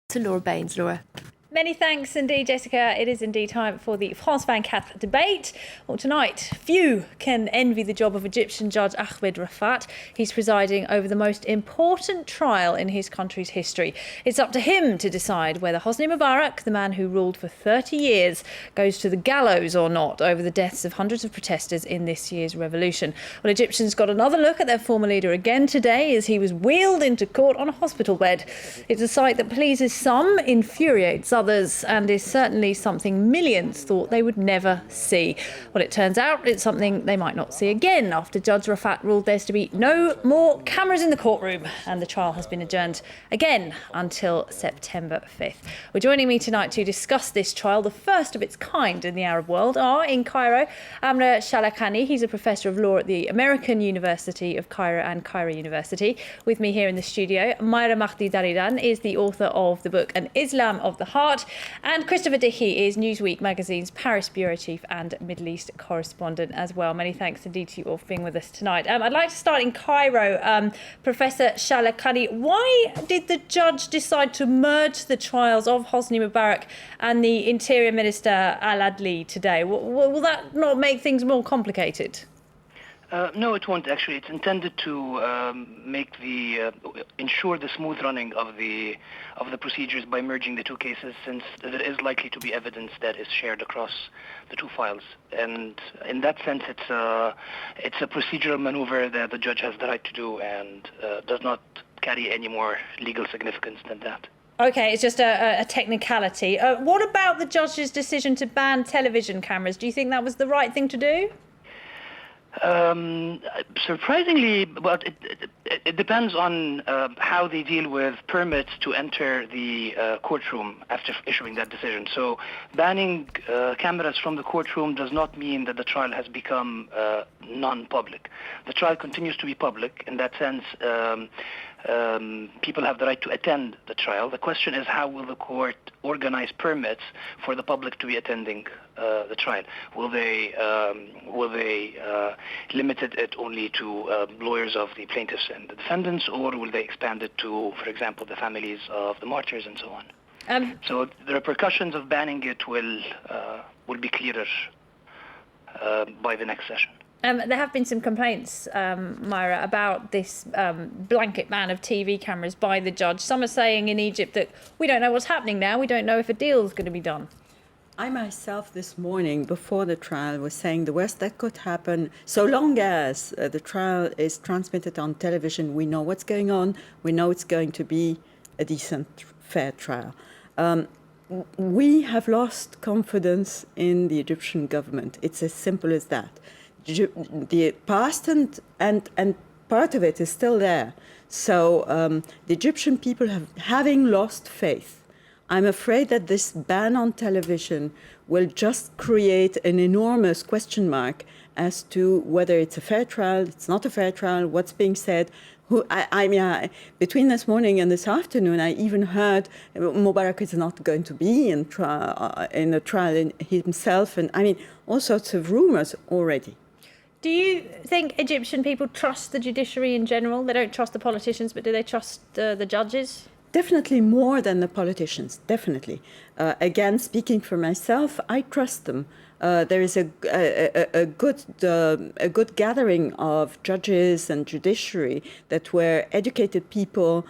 to Laura Baines. Laura. Many thanks indeed, Jessica. It is indeed time for the France 24 debate. Well, tonight, few can envy the job of Egyptian judge Ahmed Rafat. He's presiding over the most important trial in his country's history. It's up to him to decide whether Hosni Mubarak, the man who ruled for 30 years, goes to the gallows or not over the deaths of hundreds of protesters in this year's revolution. Well, Egyptians got another look at their former leader again today as he was wheeled into court on a hospital bed. It's a sight that pleases some, infuriates others, and is certainly something millions thought they would never see. Well, it turns out it's something they might not see again after Judge Rafat ruled there's to be no more cameras in the courtroom, and the trial has been adjourned again until September 5th. Well, joining me tonight to discuss this trial, the first of its kind in the Arab world, are in Cairo, Amr Shalakani. He's a professor of law at the American University of Cairo and Cairo University. With me here in the studio, Mayra Mahdi Daridan is the author of the book An Islam of the Heart, and Christopher Dickey is Newsweek magazine's Paris bureau chief and Middle East correspondent as well. Many thanks indeed to you all for being with us tonight. I'd like to start in Cairo. Professor Shalakani, why did the judge decide to merge the trials of Hosni Mubarak and the Interior Minister Al-Adli today? Will that not make things more complicated? No, it won't actually. It's intended to ensure the smooth running of the procedures by merging the two cases, since there is likely to be evidence that is shared across the two files. And in that sense, it's a procedural maneuver that the judge has the right to do, and does not carry any more legal significance than that. Okay, it's just a technicality. What about the judge's decision to ban television cameras? Do you think that was the right thing to do? Surprisingly, but it depends on how they deal with permits to enter the courtroom after issuing that decision. So banning cameras from the courtroom does not mean that the trial has become non-public. The trial continues to be public. In that sense, people have the right to attend the trial. The question is, how will the court organize permits for the public to be attending the trial? Will they limit it only to lawyers of the plaintiffs and the defendants, or will they expand it to, for example, the families of the martyrs and so on? So the repercussions of banning it will be clearer by the next session. There have been some complaints, Myra, about this blanket ban of TV cameras by the judge. Some are saying in Egypt that we don't know what's happening now. We don't know if a deal is going to be done. I myself this morning, before the trial, was saying the worst that could happen, so long as the trial is transmitted on television, we know what's going on, we know it's going to be a decent, fair trial. We have lost confidence in the Egyptian government. It's as simple as that. The past and part of it is still there. So the Egyptian people having lost faith. I'm afraid that this ban on television will just create an enormous question mark as to whether it's a fair trial, it's not a fair trial, what's being said. Between this morning and this afternoon, I even heard Mubarak is not going to be in a trial himself, and all sorts of rumors already. Do you think Egyptian people trust the judiciary in general? They don't trust the politicians, but do they trust the judges? Definitely more than the politicians, definitely. Again, speaking for myself, I trust them. There is a good gathering of judges and judiciary that were educated people,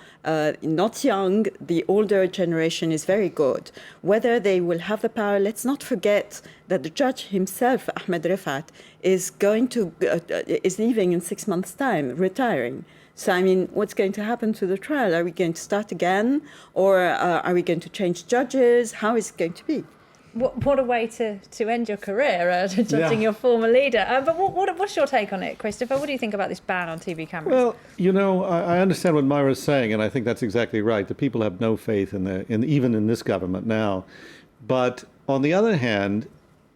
not young. The older generation is very good. Whether they will have the power, let's not forget that the judge himself, Ahmed Rafat, is leaving in 6 months' time, retiring. So, what's going to happen to the trial? Are we going to start again? Or are we going to change judges? How is it going to be? What a way to end your career, judging your former leader. But what's your take on it, Christopher? What do you think about this ban on TV cameras? Well, I understand what Myra's saying, and I think that's exactly right. The people have no faith even in this government now. But on the other hand,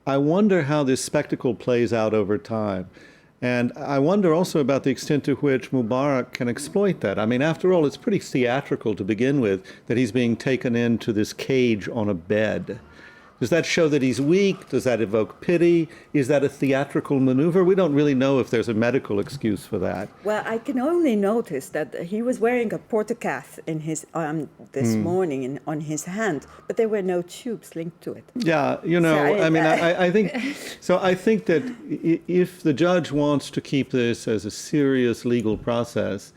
I wonder how this spectacle plays out over time. And I wonder also about the extent to which Mubarak can exploit that. After all, it's pretty theatrical to begin with that he's being taken into this cage on a bed. Does that show that he's weak? Does that evoke pity? Is that a theatrical maneuver? We don't really know if there's a medical excuse for that. Well, I can only notice that he was wearing a portacath in his arm this morning on his hand, but there were no tubes linked to it. Yeah, I think so. I think that if the judge wants to keep this as a serious legal process,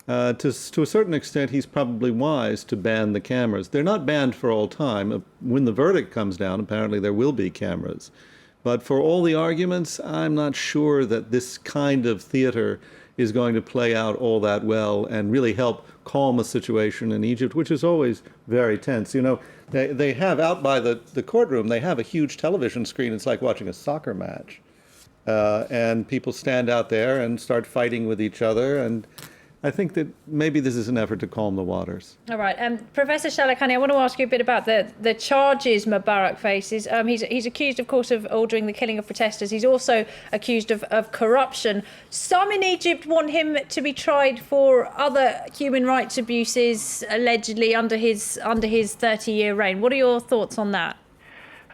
to a certain extent, he's probably wise to ban the cameras. They're not banned for all time. When the verdict comes down, apparently there will be cameras. But for all the arguments, I'm not sure that this kind of theater is going to play out all that well and really help calm a situation in Egypt, which is always very tense. They have out by the courtroom, they have a huge television screen. It's like watching a soccer match. And people stand out there and start fighting with each other. And I think that maybe this is an effort to calm the waters. All right. Professor Shalakani, I want to ask you a bit about the charges Mubarak faces. He's accused, of course, of ordering the killing of protesters. He's also accused of corruption. Some in Egypt want him to be tried for other human rights abuses, allegedly under his 30-year reign. What are your thoughts on that?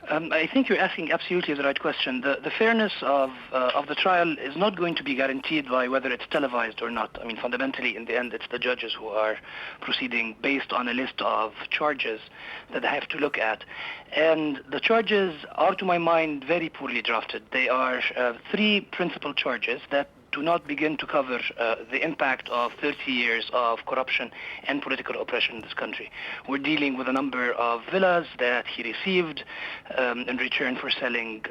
I think you're asking absolutely the right question. The fairness of the trial is not going to be guaranteed by whether it's televised or not. I mean, fundamentally, in the end, it's the judges who are proceeding based on a list of charges that they have to look at. And the charges are, to my mind, very poorly drafted. They are three principal charges that do not begin to cover the impact of 30 years of corruption and political oppression in this country. We're dealing with a number of villas that he received in return for selling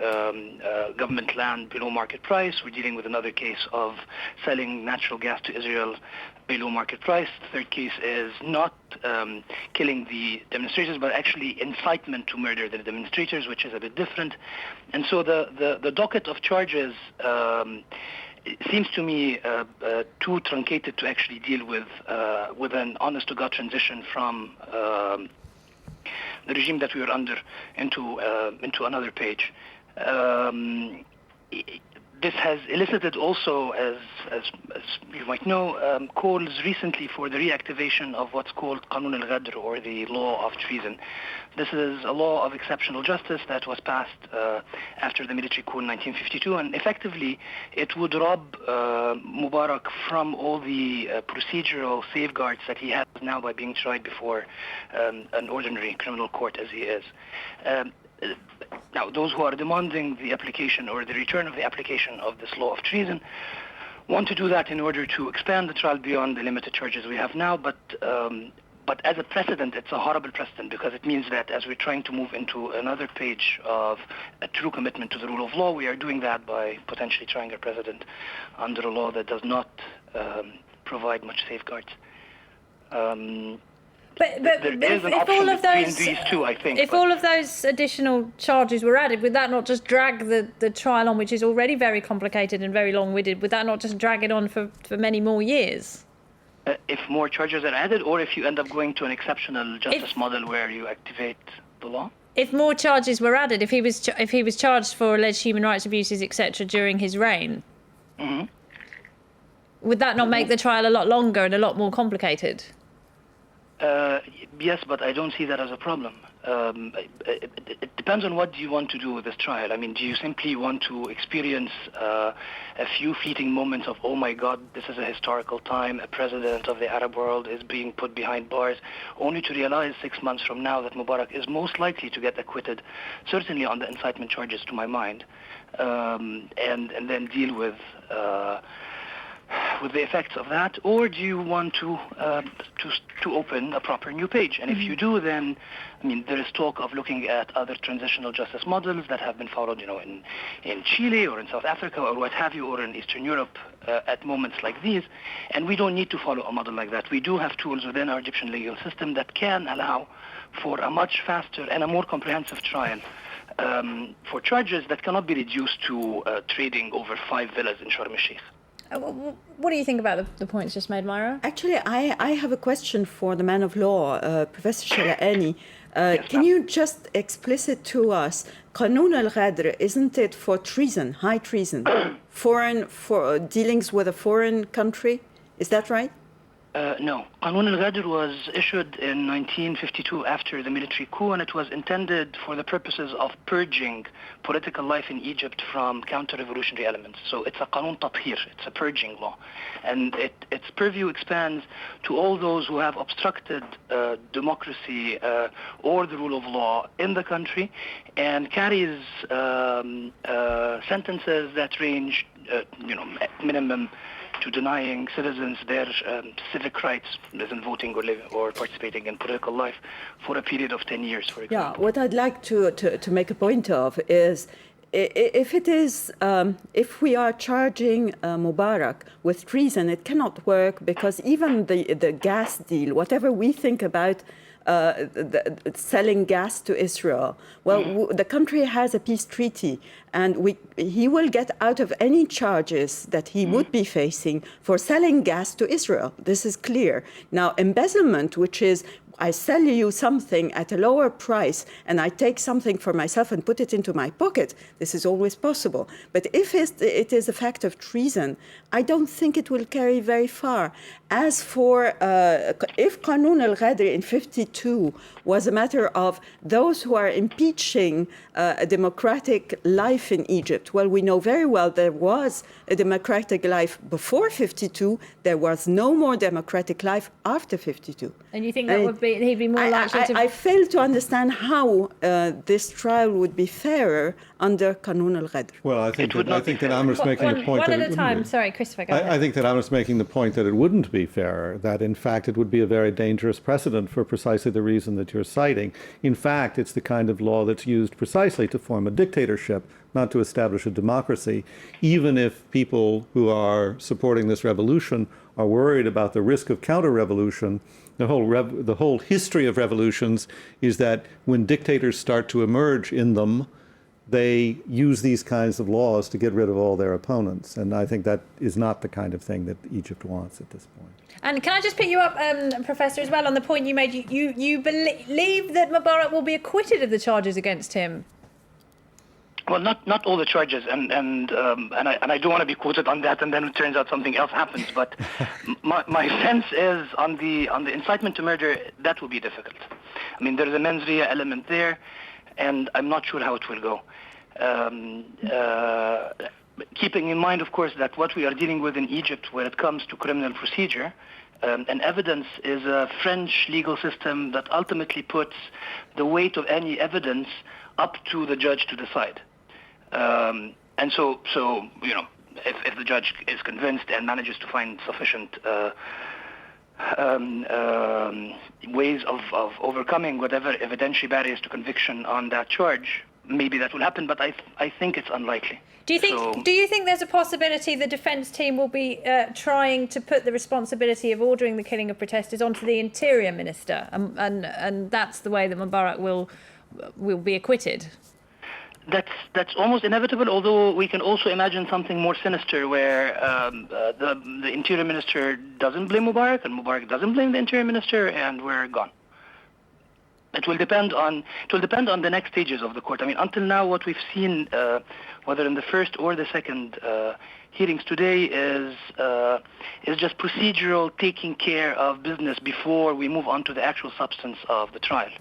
government land below market price. We're dealing with another case of selling natural gas to Israel below market price. The third case is not killing the demonstrators, but actually incitement to murder the demonstrators, which is a bit different. And so the docket of charges it seems to me too truncated to actually deal with an honest-to-God transition from the regime that we were under into another page. This has elicited also, as you might know, calls recently for the reactivation of what's called Qanun al-Ghadr, or the law of treason. This is a law of exceptional justice that was passed after the military coup in 1952, and effectively it would rob Mubarak from all the procedural safeguards that he has now by being tried before an ordinary criminal court as he is. Now, those who are demanding the application or the return of the application of this law of treason want to do that in order to expand the trial beyond the limited charges we have now, but as a precedent, it's a horrible precedent, because it means that as we're trying to move into another page of a true commitment to the rule of law, we are doing that by potentially trying a president under a law that does not provide much safeguards. But there is an option between these two, I think. If all of those additional charges were added, would that not just drag the trial on, which is already very complicated and very long-winded? Would that not just drag it on for many more years? If more charges are added, or if you end up going to an exceptional justice model where you activate the law? If more charges were added, if he was charged for alleged human rights abuses, etc., during his reign, would that not make the trial a lot longer and a lot more complicated? Yes, but I don't see that as a problem. It depends on what you want to do with this trial. I mean, do you simply want to experience a few fleeting moments of, oh my God, this is a historical time, a president of the Arab world is being put behind bars, only to realize 6 months from now that Mubarak is most likely to get acquitted, certainly on the incitement charges, to my mind, and then deal with the effects of that? Or do you want to open a proper new page? And if you do, then, I mean, there is talk of looking at other transitional justice models that have been followed, in Chile or in South Africa or what have you, or in Eastern Europe at moments like these. And we don't need to follow a model like that. We do have tools within our Egyptian legal system that can allow for a much faster and a more comprehensive trial for charges that cannot be reduced to trading over 5 villas in Sharm el-Sheikh. What do you think about the points just made, Myra? Actually, I have a question for the man of law, Professor Shalakani. Yes, Can you just explicit to us, Qanun al-Ghadr, isn't it for treason, high treason, for dealings with a foreign country? Is that right? No. Qanun al-Ghadr was issued in 1952 after the military coup, and it was intended for the purposes of purging political life in Egypt from counter-revolutionary elements. So it's a Qanun Tathir, it's a purging law. And its purview expands to all those who have obstructed democracy or the rule of law in the country, and carries sentences that range, at minimum, to denying citizens their civic rights, as in voting or participating in political life, for a period of 10 years, for example. Yeah, what I'd like to make a point of is, if we are charging Mubarak with treason, it cannot work, because even the gas deal, whatever we think about selling gas to Israel. Well, the country has a peace treaty, and he will get out of any charges that he would be facing for selling gas to Israel. This is clear. Now, embezzlement, which is I sell you something at a lower price and I take something for myself and put it into my pocket, this is always possible. But if it is a fact of treason, I don't think it will carry very far. As for if Qanun al-Ghadr in 52 was a matter of those who are impeaching a democratic life in Egypt, well, we know very well there was a democratic life before 52. There was no more democratic life after 52. And you think that he'd be more likely to... I fail to understand how this trial would be fairer under Qanun al-Ghadr. Well, I think that Amr's making a point. One at a time. Sorry, Christopher, go ahead. I think that Amr's making the point that it wouldn't be fairer, that in fact it would be a very dangerous precedent for precisely the reason that you're citing. In fact, it's the kind of law that's used precisely to form a dictatorship, not to establish a democracy, even if people who are supporting this revolution are worried about the risk of counter-revolution. The whole history of revolutions is that when dictators start to emerge in them, they use these kinds of laws to get rid of all their opponents. And I think that is not the kind of thing that Egypt wants at this point. And can I just pick you up, Professor, as well, on the point you made? You believe that Mubarak will be acquitted of the charges against him? Well, not all the charges, and I don't want to be quoted on that, and then it turns out something else happens. But my sense is on the incitement to murder, that will be difficult. I mean, there's a mens rea element there, and I'm not sure how it will go. Keeping in mind, of course, that what we are dealing with in Egypt when it comes to criminal procedure and evidence is a French legal system that ultimately puts the weight of any evidence up to the judge to decide. And so if the judge is convinced and manages to find sufficient ways of overcoming whatever evidentiary barriers to conviction on that charge, maybe that will happen, but I think it's unlikely. Do you think there's a possibility the defence team will be trying to put the responsibility of ordering the killing of protesters onto the Interior Minister, and that's the way that Mubarak will be acquitted? That's almost inevitable, although we can also imagine something more sinister where the Interior Minister doesn't blame Mubarak and Mubarak doesn't blame the Interior Minister, and we're gone. It will depend on the next stages of the court. I mean, until now, what we've seen, whether in the first or the second hearings today, is just procedural taking care of business before we move on to the actual substance of the trial,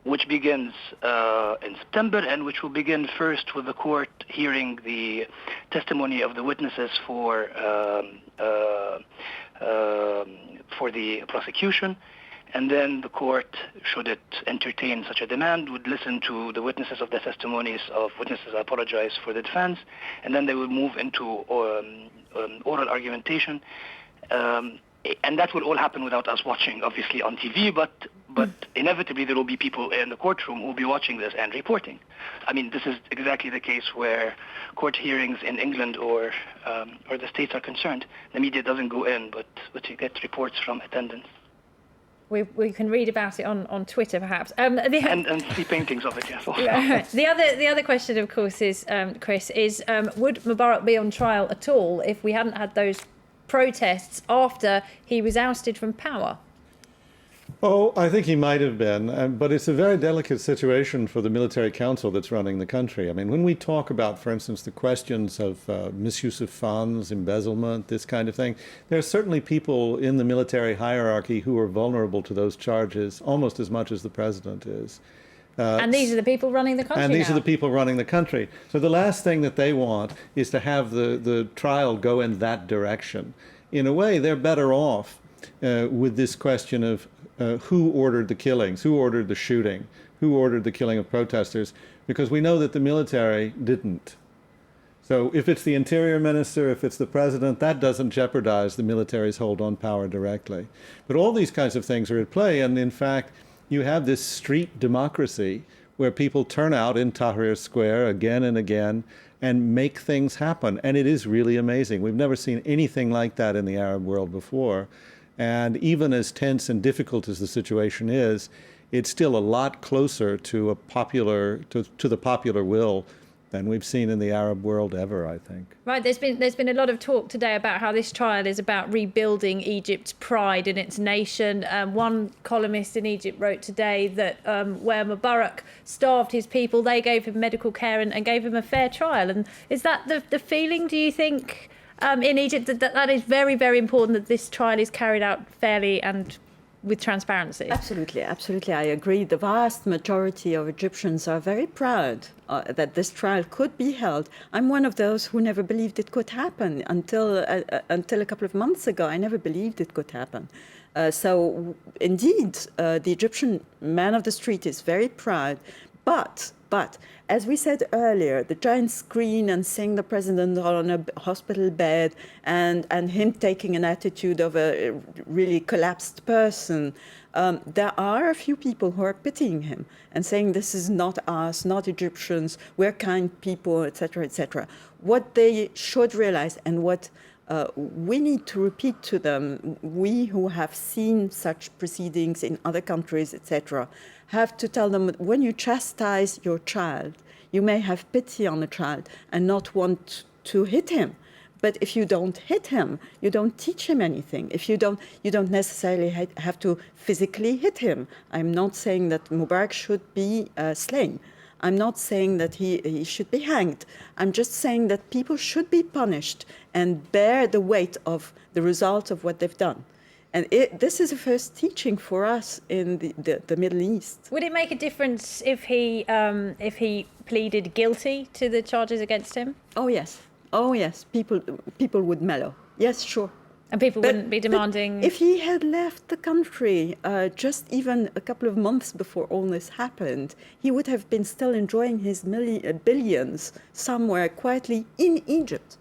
which begins in September, and which will begin first with the court hearing the testimony of the witnesses for the prosecution. And then the court, should it entertain such a demand, would listen to the witnesses of the testimonies of witnesses, for the defense, and then they will move into oral argumentation. And that will all happen without us watching, obviously, on TV, but inevitably there will be people in the courtroom who will be watching this and reporting. I mean, this is exactly the case where court hearings in England or the States are concerned. The media doesn't go in, but you get reports from attendants. We can read about it on Twitter, perhaps. And see paintings of it, yes. The other question, of course, is, Chris, is would Mubarak be on trial at all if we hadn't had those protests after he was ousted from power? Oh, I think he might have been, but it's a very delicate situation for the military council that's running the country. I mean, when we talk about, for instance, the questions of misuse of funds, embezzlement, this kind of thing, there are certainly people in the military hierarchy who are vulnerable to those charges almost as much as the president is. And these are the people running the country And these now. are the people running the country. So the last thing that they want is to have the trial go in that direction. In a way, they're better off with this question of who ordered the killings, who ordered the shooting, who ordered the killing of protesters, because we know that the military didn't. So if it's the interior minister, if it's the president, that doesn't jeopardize the military's hold on power directly. But all these kinds of things are at play, and in fact, you have this street democracy where people turn out in Tahrir Square again and again and make things happen. And it is really amazing. We've never seen anything like that in the Arab world before. And even as tense and difficult as the situation is, it's still a lot closer to to the popular will than we've seen in the Arab world ever, I think. Right, there's been a lot of talk today about how this trial is about rebuilding Egypt's pride in its nation. One columnist in Egypt wrote today that where Mubarak starved his people, they gave him medical care and gave him a fair trial. And is that the feeling, do you think, in Egypt, that is very, very important that this trial is carried out fairly and with transparency? Absolutely, absolutely. I agree. The vast majority of Egyptians are very proud that this trial could be held. I'm one of those who never believed it could happen until a couple of months ago. I never believed it could happen. So indeed, the Egyptian man of the street is very proud. But as we said earlier, the giant screen and seeing the president on a hospital bed and him taking an attitude of a really collapsed person, there are a few people who are pitying him and saying this is not us, not Egyptians, we're kind people, etc., etc. What they should realize and what we need to repeat to them, we who have seen such proceedings in other countries, etc., have to tell them that when you chastise your child, you may have pity on the child and not want to hit him. But if you don't hit him, you don't teach him anything. If you don't necessarily have to physically hit him. I'm not saying that Mubarak should be slain. I'm not saying that he should be hanged. I'm just saying that people should be punished and bear the weight of the result of what they've done. And this is a first teaching for us in the Middle East. Would it make a difference if he pleaded guilty to the charges against him? Oh yes, people would mellow. Yes, sure. And people wouldn't be demanding... But if he had left the country just even a couple of months before all this happened, he would have been still enjoying his billions somewhere quietly in Egypt.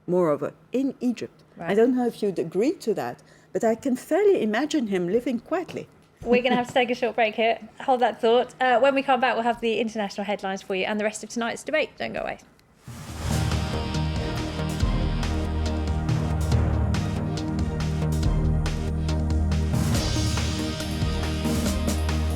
Moreover, in Egypt. Right. I don't know if you'd agree to that, but I can fairly imagine him living quietly. We're going to have to take a short break here. Hold that thought. When we come back, we'll have the international headlines for you and the rest of tonight's debate. Don't go away.